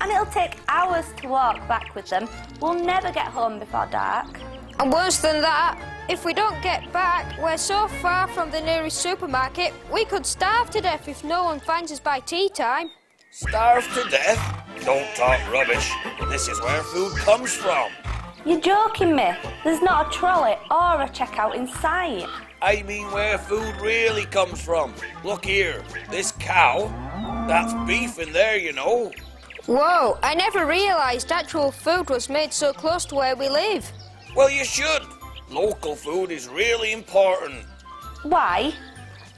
and it'll take hours to walk back with them. We'll never get home before dark. And worse than that, if we don't get back, we're so far from the nearest supermarket, we could starve to death if no one finds us by tea time. Starve to death? Don't talk rubbish. This is where food comes from. You're joking me. There's not a trolley or a checkout in sight. I mean where food really comes from. Look here, this cow, that's beef in there, you know. Whoa, I never realised actual food was made so close to where we live. Well, you should. Local food is really important. Why?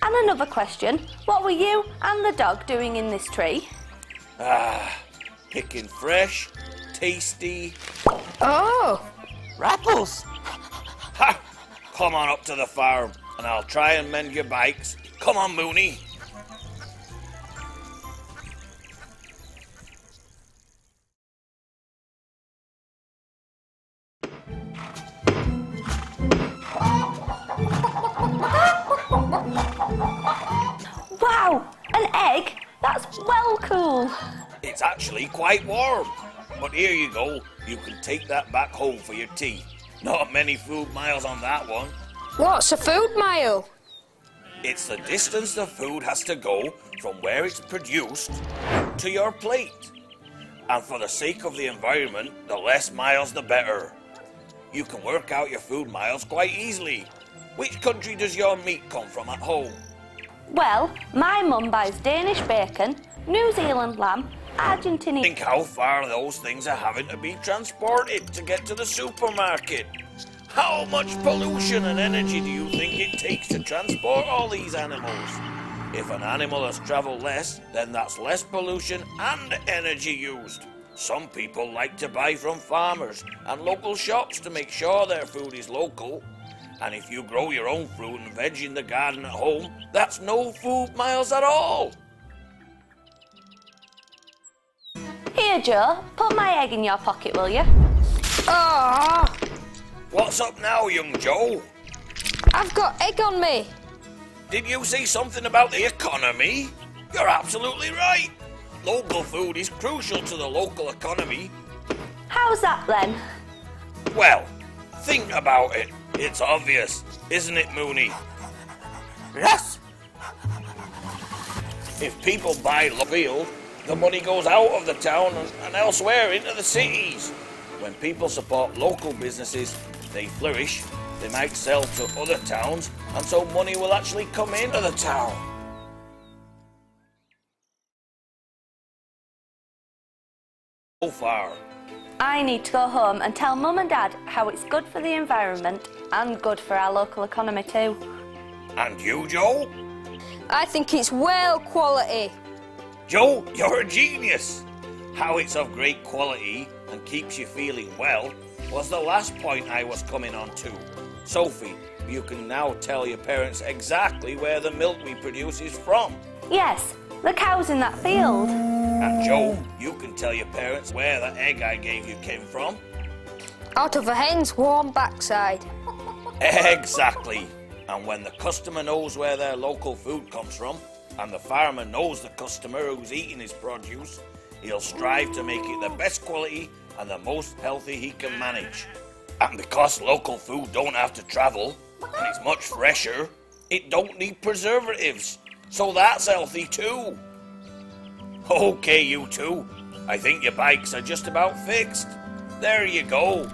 And another question, what were you and the dog doing in this tree? Picking fresh, tasty... Oh! apples. Ha! Come on up to the farm and I'll try and mend your bikes. Come on, Mooney. Wow, an egg? That's well cool. It's actually quite warm. But here you go. You can take that back home for your tea. Not many food miles on that one. What's a food mile? It's the distance the food has to go from where it's produced to your plate. And for the sake of the environment, the less miles the better. You can work out your food miles quite easily. Which country does your meat come from at home? Well, my mum buys Danish bacon, New Zealand lamb, Argentinian... Think how far those things are having to be transported to get to the supermarket. How much pollution and energy do you think it takes to transport all these animals? If an animal has travelled less, then that's less pollution and energy used. Some people like to buy from farmers and local shops to make sure their food is local. And if you grow your own fruit and veg in the garden at home, that's no food miles at all. Here, Joe, put my egg in your pocket, will you? Oh! What's up now, young Joe? I've got egg on me. Did you say something about the economy? You're absolutely right. Local food is crucial to the local economy. How's that then? Well, think about it. It's obvious, isn't it, Mooney? Yes. If people buy local, the money goes out of the town and elsewhere into the cities. When people support local businesses, they flourish. They might sell to other towns, and so money will actually come into the town. So far. I need to go home and tell Mum and Dad how it's good for the environment and good for our local economy too. And you, Joe? I think it's well quality. Joe, you're a genius. How it's of great quality and keeps you feeling well was the last point I was coming on to. Sophie, you can now tell your parents exactly where the milk we produce is from. Yes, the cows in that field. And Joe, you can tell your parents where the egg I gave you came from. Out of a hen's warm backside. Exactly. And when the customer knows where their local food comes from, and the farmer knows the customer who's eating his produce, he'll strive to make it the best quality and the most healthy he can manage. And because local food don't have to travel, and it's much fresher, it don't need preservatives. So that's healthy too. Okay, you two. I think your bikes are just about fixed. There you go.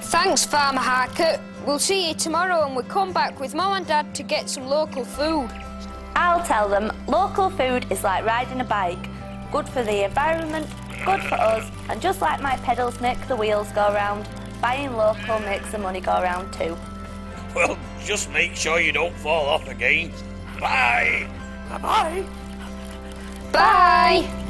Thanks, Farmer Harcourt. We'll see you tomorrow and we'll come back with Mum and Dad to get some local food. I'll tell them local food is like riding a bike. Good for the environment, good for us, and just like my pedals make the wheels go round, buying local makes the money go round too. Well, just make sure you don't fall off again. Bye. Bye-bye. Bye!